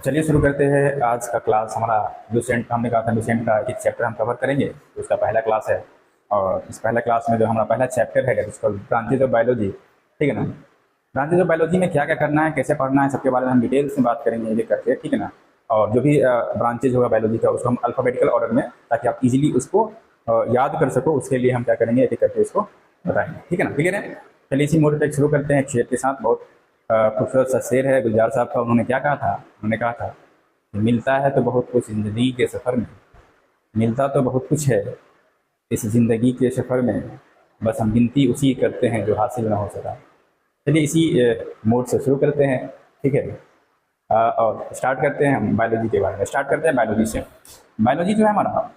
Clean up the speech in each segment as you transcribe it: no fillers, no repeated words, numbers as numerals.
चलिए शुरू करते हैं आज का क्लास। हमारा लुसेंट, हमने कहा था लुसेंट का एक चैप्टर हम कवर करेंगे, तो उसका पहला क्लास है। और इस पहला क्लास में जो हमारा पहला चैप्टर है जिसको ब्रांचेज ऑफ बायोलॉजी, ठीक है ना। ब्रांचेज ऑफ बायोलॉजी में क्या क्या करना है, कैसे पढ़ना है, सबके बारे में हम डिटेल्स में बात करेंगे एक करके, ठीक है ना। और जो भी ब्रांचेज होगा बायोलॉजी का उसको हम अल्फ़ाबेटिकल ऑर्डर में, ताकि आप इजीली उसको याद कर सको, उसके लिए हम क्या करेंगे एक एक करके इसको बताएंगे, ठीक है ना। क्लियर है। चलिए इसी मोड पर शुरू करते हैं एक शेर के साथ। बहुत खूबसूरत सा शेर है गुलजार साहब का। उन्होंने क्या कहा था, उन्होंने कहा था, मिलता है तो बहुत कुछ ज़िंदगी के सफ़र में, मिलता तो बहुत कुछ है इस ज़िंदगी के सफ़र में, बस हम गिनती उसी करते हैं जो हासिल ना हो सका। चलिए इसी मोड से शुरू करते हैं, ठीक है। और स्टार्ट करते हैं हम बायोलॉजी के बारे में। स्टार्ट करते हैं बायोलॉजी से। बायोलॉजी जो है हमारा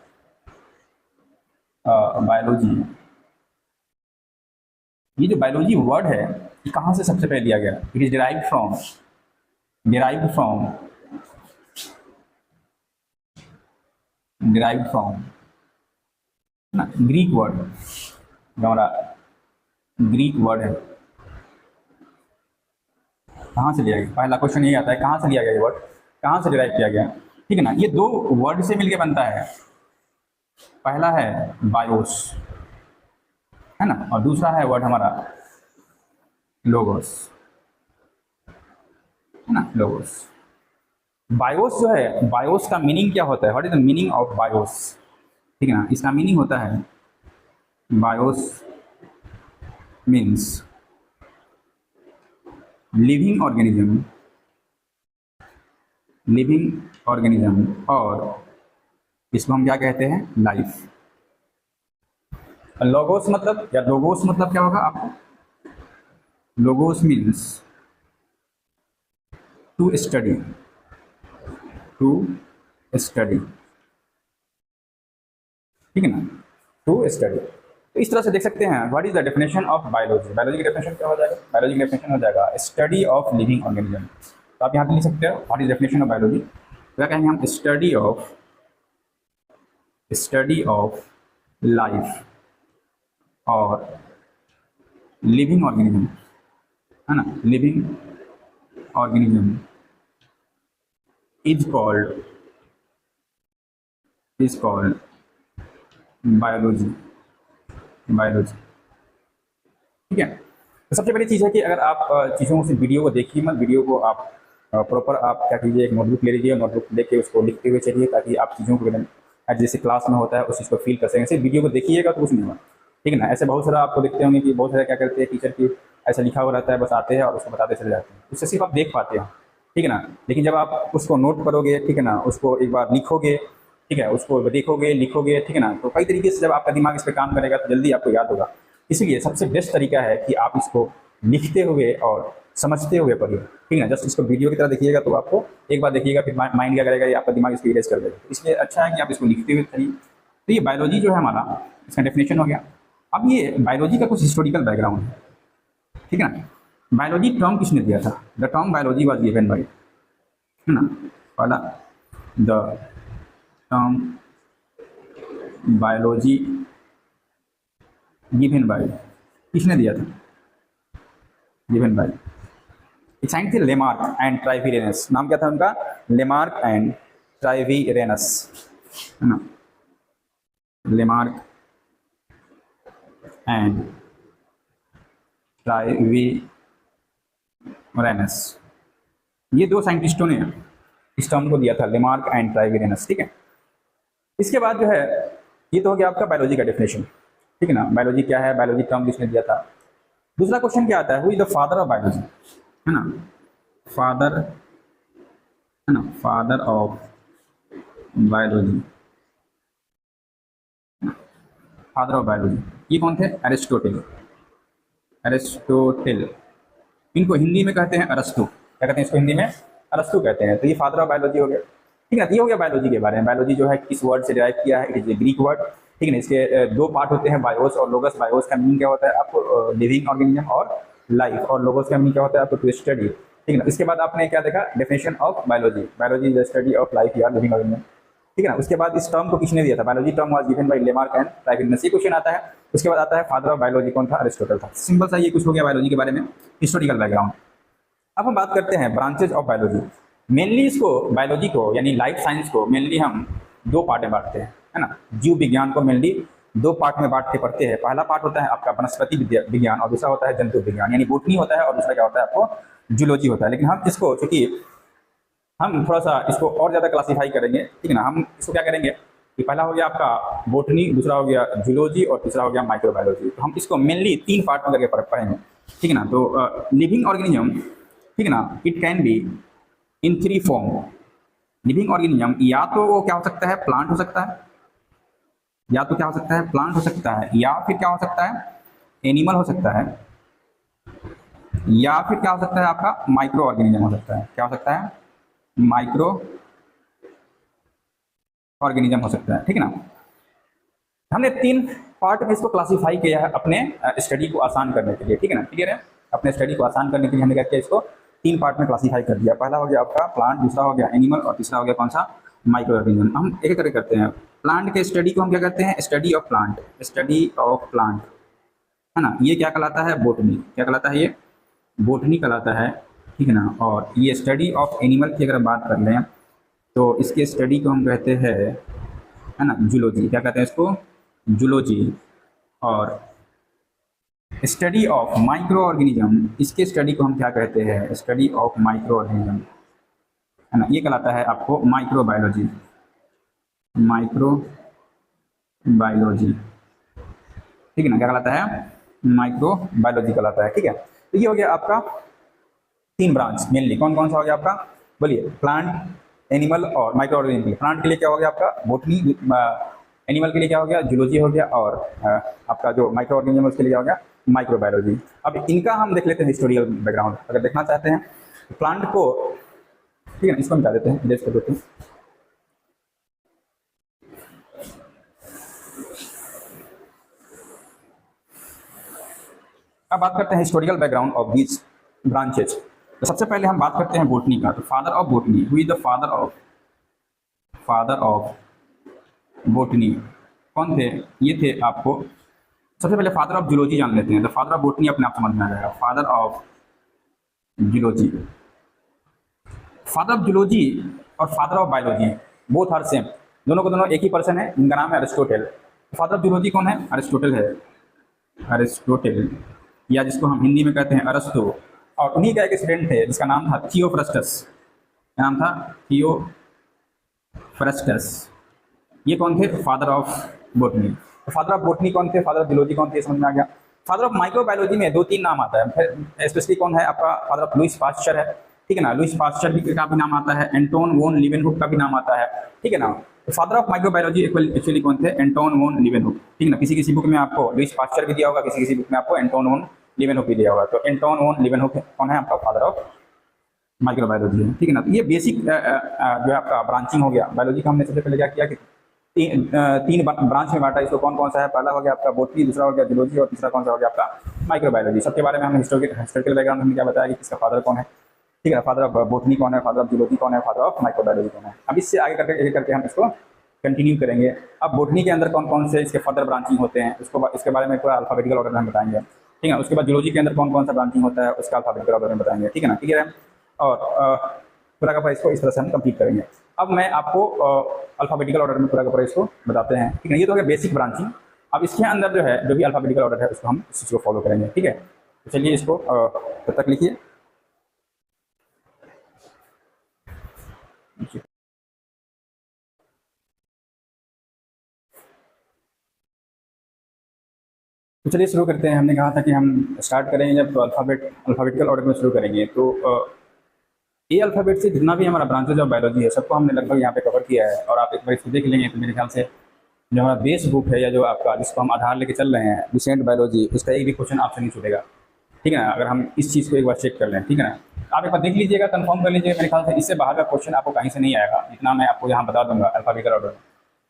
बायोलॉजी, ये जो बायोलॉजी वर्ड है ये कहाँ से सबसे पहले लिया गया? It is derived from derived from ना ग्रीक वर्ड, जो हमारा ग्रीक वर्ड है। कहाँ से लिया गया? पहला क्वेश्चन यही आता है, कहाँ से लिया गया ये वर्ड, कहाँ से डिराइव किया गया, ठीक है ना। ये दो वर्ड से मिलके बनता है। पहला है बायोस, है ना, और दूसरा है वर्ड हमारा लोगोस, है ना, लोगोस। बायोस जो है, बायोस का मीनिंग क्या होता है? What is the meaning of BIOS, ठीक है ना। इसका मीनिंग होता है, BIOS means living organism, living organism, और इसको हम क्या कहते हैं, लाइफ। लोगोस मतलब, या लोगोस मतलब क्या होगा आपको? Logos means to study, to study, ठीक है ना, टू स्टडी। तो इस तरह से देख सकते हैं। What is the definition of biology? Biology की डेफिनेशन क्या हो जाएगा? बायोलॉजी की डेफिनेशन हो जाएगा स्टडी ऑफ लिविंग ऑर्गेनिज्म। तो आप यहाँ पे लिख सकते हो what is definition of biology. क्या कहेंगे हम? स्टडी ऑफ लाइफ और लिविंग ऑर्गेनिज्म, है ना, living organism is called biology, biology, ठीक है। तो सबसे बड़ी चीज़ है कि अगर आप चीज़ों से वीडियो को देखिए मत, वीडियो को आप प्रॉपर आप क्या कीजिए, एक नोटबुक ले लीजिए, नोटबुक लेके उसको लिखते हुए चलिए, ताकि आप चीज़ों को एकदम जैसे क्लास में होता है उस चीज़ को फील कर सकें। सिर्फ वीडियो को देखिएगा तो कुछ नहीं होगा, ठीक है ना। ऐसे बहुत सारा आपको देखते होंगे कि बहुत सारे क्या करते हैं, टीचर की ऐसा लिखा हुआ रहता है, बस आते हैं और उसको बताते चले जाते हैं, उससे सिर्फ आप देख पाते हैं, ठीक है ना। लेकिन जब आप उसको नोट करोगे, ठीक है ना, उसको एक बार लिखोगे, ठीक है, उसको देखोगे, लिखोगे, ठीक है ना, तो कई तरीके से जब आपका दिमाग इस पर काम करेगा तो जल्दी आपको याद होगा। इसलिए सबसे बेस्ट तरीका है कि आप इसको लिखते हुए और समझते हुए पढ़िए, ठीक है ना। जस्ट इसको वीडियो की तरह देखिएगा तो आपको एक बार देखिएगा, फिर माइंड क्या करेगा, ये आपका दिमाग इसको इरेज कर देगा। इसलिए अच्छा है कि आप इसको लिखते हुए पढ़िए। तो ये बायोलॉजी जो है हमारा, इसका डेफिनेशन हो गया। अब ये बायोलॉजी का कुछ हिस्टोरिकल बैकग्राउंड है, ठीक है ना। बायोलॉजी टर्म किसने दिया था? The term biology was given bye, है ना, पहला the term biology given by, किसने दिया था? गिवन बाय एक साइंटिस्ट थे, लेमार्क एंड ट्राइवीरेनस। नाम क्या था उनका? लेमार्क एंड ट्राइवीरेनस, है ना, लेमार्क एंड ट्राइवीरेनस। ये दो साइंटिस्टों ने इस टर्म को दिया था, लेमार्क एंड ट्राइवीरेनस, ठीक है। इसके बाद जो है, ये तो हो गया आपका बायोलॉजी का डेफिनेशन, ठीक है ना। बायोलॉजी क्या है, बायोलॉजी टर्म किसने दिया था। दूसरा क्वेश्चन क्या आता है, who is the father of biology, है ना, फादर, है ना, father of biology, father of biology ये कौन थे? Aristotle, Aristotle. इनको हिंदी में कहते हैं अरस्तु। क्या कहते हैं इसको हिंदी में? अरस्तु कहते हैं। तो ये फादर ऑफ बायोलॉजी हो गया, ठीक है। ये हो गया बायोलॉजी के बारे में। बायोलॉजी जो है किस वर्ड से डिराइव किया है? It is a Greek word, ठीक है ना। इसके दो पार्ट होते हैं, बायोस और लोगस। बायोस का मीनिंग क्या होता है आपको? लिविंग ऑर्गेनिज्म और लाइफ। और लोगोस का मीनिंग क्या होता है आपको? टू स्टडी, ठीक है ना। इसके बाद आपने क्या देखा? Definition of biology, biology is the study of life या लिविंग ऑर्गेनिज्म, ठीक है ना। उसके बाद इस टर्म को किसने दिया था? Biology term was given by Lamarck and Treviranus. ये क्वेश्चन आता है। उसके बाद आता है फादर ऑफ बायोलॉजी कौन था? अरिस्टोटल था। सिंपल सा ये कुछ हो गया बायोलॉजी के बारे में हिस्टोरिकल बैकग्राउंड। अब हम बात करते हैं ब्रांचेज ऑफ बायोलॉजी। मेनली इसको बायोलॉजी को यानी लाइफ साइंस को मेनली हम दो पार्ट में बांटते हैं, है ना। जीव विज्ञान को मेनली दो पार्ट में बांट के पढ़ते हैं। पहला पार्ट होता है आपका वनस्पति विज्ञान और दूसरा होता है जंतु विज्ञान, यानी बोटनी होता है और दूसरा क्या होता है आपको जूलॉजी होता है। लेकिन हम इसको चूंकि हम थोड़ा सा इसको और ज़्यादा क्लासीफाई करेंगे, ठीक है ना। हम इसको क्या करेंगे कि पहला हो गया आपका बोटनी, दूसरा हो गया जूलॉजी और तीसरा हो गया माइक्रोबायोलॉजी। तो हम इसको मेनली तीन पार्ट में करके पढ़ेंगे, ठीक है ना। तो लिविंग ऑर्गेनिज्म, ठीक है ना, it can be in three form. Living organism या तो वो क्या हो सकता है, प्लांट हो सकता है, या तो क्या हो सकता है, प्लांट हो सकता है, या फिर क्या हो सकता है, एनिमल हो सकता है, या फिर क्या हो सकता है आपका माइक्रो ऑर्गेनिज्म हो सकता है। क्या हो सकता है, माइक्रो ऑर्गेनिज्म हो सकता है, ठीक है ना। हमने तीन पार्ट में इसको क्लासीफाई किया है अपने स्टडी को आसान करने के लिए, ठीक है ना। क्लियर है, अपने स्टडी को आसान करने के लिए हमने क्या किया, इसको तीन पार्ट में क्लासीफाई कर दिया। पहला हो गया आपका प्लांट, दूसरा हो गया एनिमल और तीसरा हो गया कौन सा, माइक्रो ऑर्गेनिज्म। हम एक एक करके करते हैं। प्लांट के स्टडी को हम क्या करते हैं, study of plant, study of plant, है ना। ये क्या कहलाता है, बोटनी। क्या कहलाता है, ये बोटनी कहलाता है, ठीक है ना। और ये स्टडी ऑफ एनिमल की अगर बात कर लें तो इसके स्टडी को हम कहते हैं, है ना, जूलॉजी। क्या कहते हैं इसको, जूलॉजी। और स्टडी ऑफ माइक्रो ऑर्गेनिज्म, इसके स्टडी को हम क्या कहते हैं, स्टडी ऑफ माइक्रो ऑर्गेनिज्म, है ना। ये कहलाता है आपको माइक्रो बायोलॉजी, माइक्रो बायोलॉजी, ठीक है ना। क्या कहलाता है, माइक्रो बायोलॉजी कहलाता है, ठीक है। तो ये हो गया आपका तीन ब्रांच मेनली। कौन कौन सा हो गया आपका, बोलिए, प्लांट, एनिमल और माइक्रो ऑर्गेनिज्म। प्लांट के लिए क्या हो गया आपका बोटनी, एनिमल के लिए क्या हो गया जूलॉजी हो गया, और आपका जो माइक्रो ऑर्गेनिज्म उसके लिए क्या हो गया माइक्रोबायोलॉजी। अब इनका हम देख लेते हैं हिस्टोरिकल बैकग्राउंड। अगर देखना चाहते हैं प्लांट को, ठीक है, इसको मिटा देते हैं, इरेज कर देते हैं। अब बात करते हैं historical background of these branches. तो सबसे पहले हम बात करते हैं बोटनी का। तो father of botany, who is the father of botany कौन थे, ये थे आपको। सबसे पहले फादर ऑफ जूलॉजी जान लेते हैं। तो फादर ऑफ बोटनी अपने आप समझ में आ जाएगा। Father of zoology, father of zoology और father of biology both are same, दोनों को दोनों एक ही पर्सन है, इनका नाम है अरिस्टोटल। फादर ऑफ जूलॉजी कौन है, अरिस्टोटल है, अरिस्टोटल, या जिसको हम हिंदी में कहते हैं अरस्तु। और उन्हीं का एक स्टूडेंट थे जिसका नाम था थियोफ्रस्टस। क्या नाम था, थियोफ्रस्टस। ये कौन थे, फादर ऑफ बोटनी। तो फादर ऑफ बोटनी कौन थे, फादर ऑफ जूलॉजी कौन थे, समझ में आ गया। फादर ऑफ माइक्रोबायोलॉजी में दो तीन नाम आता है, फिर स्पेशली कौन है आपका, फादर ऑफ लुईस पास्चर है, ठीक है ना। लुईस पास्चर का भी नाम आता है, एंटोन वोन लीवेनहुक का भी नाम आता है, ठीक है ना। तो फादर ऑफ माइक्रोबायोलॉजी एक्चुअली कौन थे, एंटोन वोन लीवेनहुक, ठीक है ना। किसी किसी बुक में आपको लुईस पास्चर भी दिया होगा, किसी किसी बुक में आपको एंटोन वोन लीवेनहुक भी दिया होगा। तो एंटोन वोन लीवेनहुक कौन है आपका, फादर ऑफ माइक्रोबायोलॉजी है, ठीक है ना। तो ये बेसिक जो है आपका ब्रांचिंग हो गया। बायोलॉजी का हमने सबसे पहले क्या किया कि तीन ब्रांच में बांटा। इसको कौन कौन सा है, पहला हो गया आपका बोटनी, दूसरा हो गया जूलॉजी और तीसरा कौन सा हो गया आपका माइक्रोबायोलॉजी। सबके बारे में हमने हिस्टोरिकल बैकग्राउंड हमने क्या बताया कि किसका फादर कौन है, ठीक है। फादर ऑफ बोटनी कौन है, फादर ऑफ जूलॉजी कौन है, फादर ऑफ माइक्रोबायोलॉजी कौन है। अब इससे आगे करके एक करके हम इसको कंटिन्यू करेंगे। अब बोटनी के अंदर कौन कौन से इसके फर्दर ब्रांचिंग होते हैं, उसको इसके बारे में पूरा अल्फाबेटिकल ऑर्डर में हम बताएंगे, ठीक है। उसके बाद जूलॉजी के अंदर कौन कौन सा ब्रांचिंग होता है उसका अल्फाबेटिकल ऑर्डर में बताएंगे, ठीक है ना। क्लियर है। और पूरा का पूरा इसको इस तरह से हम कंप्लीट करेंगे। अब मैं आपको अल्फाबेटिकल ऑर्डर में पूरा का पूरा इसको बताते हैं, ठीक है। ये तो हो गया बेसिक ब्रांचिंग। अब इसके अंदर जो है जो भी अल्फाबेटिकल ऑर्डर है उसको हम इस चीज़ को फॉलो करेंगे, ठीक है। तो चलिए इसको तब तक लिखिए। तो चलिए शुरू करते हैं। हमने कहा था कि हम स्टार्ट करेंगे जब तो अल्फाबेटिकल ऑर्डर में शुरू करेंगे। तो ए अल्फ़ाबेट से जितना भी हमारा ब्रांचेज ऑफ बायोलॉजी है सबको हमने लगभग यहाँ पे कवर किया है। और आप एक बार इसको देख लेंगे तो मेरे ख्याल से जो हमारा बेस बुक है या जो आपका जिसको हम आधार लेके चल रहे हैं रिसेंट बायोलॉजी, उसका एक भी क्वेश्चन आपसे नहीं छूटेगा, ठीक है ना। अगर हम इस चीज़ को एक बार चेक कर लें, ठीक है ना। आप एक बार देख लीजिएगा, कंफर्म कर लीजिएगा। मेरे ख्याल से इससे बाहर का क्वेश्चन आपको कहीं से नहीं आएगा, जितना मैं आपको यहाँ बता दूंगा अल्फाबेटिकल ऑर्डर।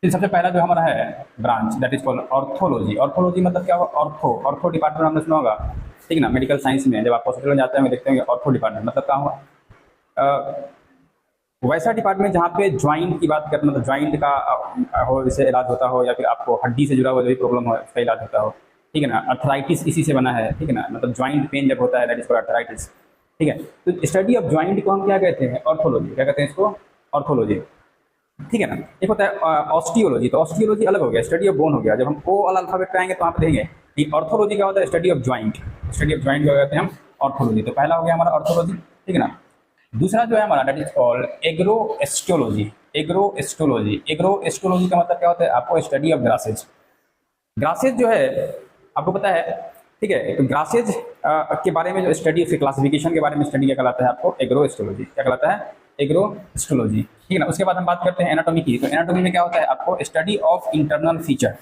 फिर सबसे पहला जो हमारा है branch that is called orthology. Orthology मतलब क्या होगा, ऑर्थो डिपार्टमेंट हमने सुना होगा, ठीक है ना। मेडिकल साइंस में जब आप हॉस्पिटल में जाते हैं देखते होंगे ऑर्थो डिपार्टमेंट मतलब क्या होगा, वैसा डिपार्टमेंट जहाँ पे ज्वाइंट की बात करते, मतलब ज्वाइंट का हो जैसे इलाज होता हो, या फिर आपको हड्डी से जुड़ा हुआ जो भी प्रॉब्लम हो उसका इलाज होता हो, ठीक है ना। अर्थराइटिस इसी से बना है, ठीक है ना। मतलब ज्वाइंट पेन जब होता है दैट इज कॉल्ड अर्थराइटिस। ठीक है। तो स्टडी ऑफ ज्वाइंट को हम क्या कहते हैं, ऑर्थोलॉजी, क्या कहते हैं इसको, ऑर्थोलॉजी, ठीक है ना। एक होता है ऑस्टियोलॉजी, तो ऑस्टियोलॉजी अलग हो गया, स्टडी ऑफ बोन हो गया। जब हम ओ वाला अल्फाबेट पे आएंगे तो वहाँ पे देखेंगे कि ऑर्थोलॉजी क्या होता है, study of joint, study of joint क्या कहते हैं हम, ऑर्थोलॉजी। तो पहला हो गया हमारा ऑर्थोलॉजी, ठीक है ना। दूसरा जो है हमारा दैट इज कॉल्ड एग्रोएस्टोलॉजी, एग्रोएस्टोलॉजी। एग्रोएस्टोलॉजी का मतलब क्या होता है, आपको स्टडी ऑफ ग्रासेज। ग्रासेज जो है आपको पता है, ठीक है। तो ग्रासेज के बारे में जो स्टडी, उसके क्लासिफिकेशन के बारे में स्टडी क्या कहलाता है आपको, एग्रोएस्टोलॉजी, क्या कहलाता है, एग्रोएस्टोलॉजी, ठीक है ना। उसके बाद हम बात करते हैं एनाटॉमी की। तो एनाटॉमी में क्या होता है आपको, study of internal feature,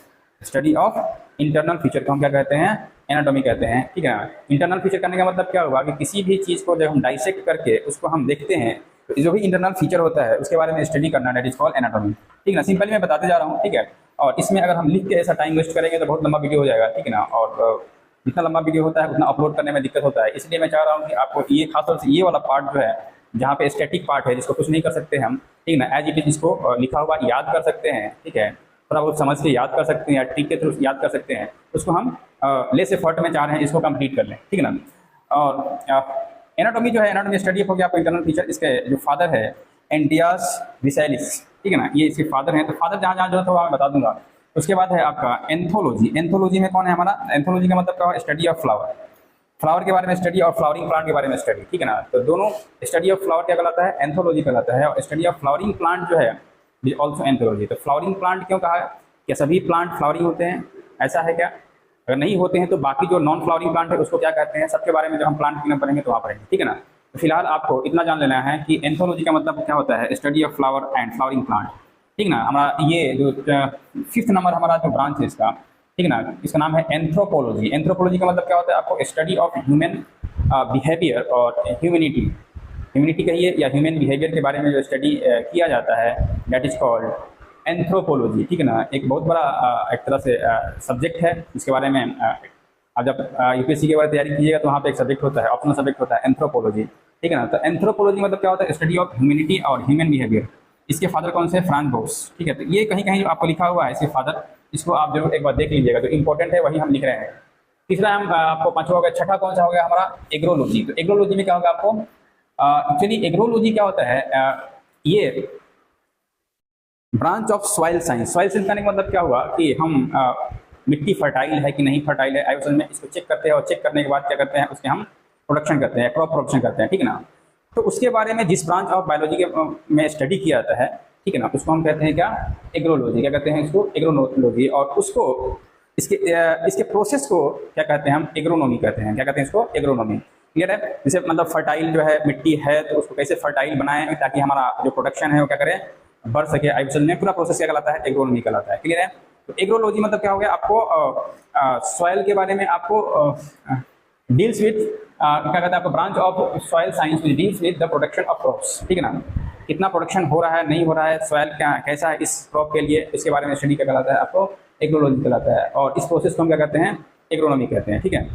study of internal feature को हम क्या कहते हैं, एनाटॉमी कहते हैं, ठीक है। इंटरनल फीचर करने का मतलब क्या हुआ कि किसी भी चीज़ को जब हम डाइसेक्ट करके उसको हम देखते हैं तो जो भी इंटरनल फीचर होता है उसके बारे में स्टडी करना, दैट इज कॉल्ड एनाटॉमी, ठीक है ना। सिंपली मैं बताते जा रहा हूँ, ठीक है। और इसमें अगर हम लिख के ऐसा टाइम वेस्ट करेंगे तो बहुत लंबा वीडियो हो जाएगा, ठीक है ना। और जितना लंबा वीडियो होता है उतना अपलोड करने में दिक्कत होता है, इसलिए मैं चाह रहा हूँ कि आपको ये खासतौर से ये वाला पार्ट जो है, जहाँ पे स्टैटिक पार्ट है जिसको कुछ नहीं कर सकते हम, ठीक है ना, एज इट इज इसको लिखा हुआ याद कर सकते हैं, ठीक है, थोड़ा बहुत समझ के याद कर सकते हैं या ट्रिक के थ्रू याद कर सकते हैं, उसको हम लेस एफर्ट में चाह रहे हैं इसको कंप्लीट कर लें, ठीक है ना। और एनाटॉमी जो है, एनाटॉमी स्टडी हो गया आपको इंटरनल फीचर। इसके जो फादर है एंटियास विसैलिस, ठीक है ना, ये इसके फादर हैं। तो फादर जहाँ जहाँ जरूरत होगा मैं बता दूंगा। उसके बाद है आपका एंथोलॉजी। एंथोलॉजी में कौन है हमारा, एंथोलॉजी का मतलब क्या है, स्टडी ऑफ फ्लावर, फ्लावर के बारे में स्टडी और फ्लावरिंग प्लांट के बारे में स्टडी, ठीक है ना। तो दोनों स्टडी ऑफ फ्लावर क्या कहलाता है, एंथोलॉजी कहलाता है। और स्टडी ऑफ फ्लावरिंग प्लांट जो है इज ऑल्सो एंथोलॉजी। तो फ्लावरिंग प्लांट क्यों कहा है, क्या सभी प्लांट फ्लावरिंग होते हैं, ऐसा है क्या, अगर नहीं होते हैं तो बाकी जो नॉन फ्लावरिंग प्लांट है उसको क्या कहते हैं, सबके बारे में जब हम प्लांट की पढ़ेंगे तो वहाँ पढ़ेंगे, ठीक है ना। तो फिलहाल आपको इतना जान लेना है कि एंथोलॉजी का मतलब क्या होता है, study of flower and flowering plant, ठीक ना। हमारा ये जो 5th नंबर हमारा जो ब्रांच है इसका, ठीक है ना, इसका नाम है एंथ्रोपोलॉजी। एंथ्रोपोलॉजी का मतलब क्या होता है आपको, स्टडी ऑफ ह्यूमन बिहेवियर और ह्यूमैनिटी, ह्यूमैनिटी कहिए या ह्यूमन बिहेवियर के बारे में जो स्टडी किया जाता है दैट इज कॉल्ड एंथ्रोपोलॉजी, ठीक है ना। एक बहुत बड़ा एक तरह से सब्जेक्ट है जिसके बारे में आप जब यूपीएससी के बारे में तैयारी कीजिएगा तो वहाँ पे एक सब्जेक्ट होता है, ऑप्शनल सब्जेक्ट होता है एंथ्रोपोलॉजी, ठीक है ना। तो एंथ्रोपोलॉजी मतलब क्या होता है, स्टडी ऑफ ह्यूमैनिटी और ह्यूमन बिहेवियर। इसके फादर कौन से, फ्रांज बोस, ठीक है। तो ये कहीं कहीं जो आपको लिखा हुआ है इसके फादर, इसको आप जरूर एक बार देख लीजिएगा, जो इंपॉर्टेंट है वही हम लिख रहे हैं। तीसरा हम आपको 5वां हो गया। छठा कौन सा हो गया हमारा, एग्रोलॉजी। तो एग्रोलॉजी में क्या होगा आपको, एक्चुअली एग्रोलॉजी क्या होता है, ये branch of soil science. Soil science करने का मतलब क्या हुआ कि हम मिट्टी फर्टाइल है कि नहीं फर्टाइल है, आयोजन में इसको चेक करते हैं और चेक करने के बाद क्या करते हैं, उसके हम प्रोडक्शन करते हैं, क्रॉप प्रोडक्शन करते हैं, ठीक है ना। तो उसके बारे में जिस ब्रांच ऑफ बायोलॉजी के में स्टडी किया जाता है, ठीक है ना, उसको हम कहते हैं क्या, एग्रोलॉजी, क्या कहते हैं इसको, एग्रोलॉजी। और उसको इसके प्रोसेस को क्या कहते हैं हम, एग्रोनॉमी कहते हैं, क्या कहते हैं इसको, एग्रोनॉमी, क्लियर है। जैसे मतलब फर्टाइल जो है मिट्टी है तो उसको कैसे फर्टाइल बनाएं ताकि हमारा जो प्रोडक्शन है वो क्या करें, बढ़ सके, आयोजन में पूरा प्रोसेस क्या कहलाता है, एग्रोनॉमी कहलाता है, क्लियर है। तो एग्रोलॉजी मतलब क्या हो गया, आपको सॉइल के बारे में आपको डील्स विथ क्या कहते हैं आपको, branch of soil science which deals with the production of crops, ठीक है ना। कितना प्रोडक्शन हो रहा है, नहीं हो रहा है, सॉइल क्या कैसा है इस क्रॉप के लिए, इसके बारे में स्टडी क्या कहलाता है आपको, एग्रोलॉजी कहलाता है। और इस प्रोसेस को हम क्या कहते हैं, एग्रोनॉमी कहते हैं, ठीक है।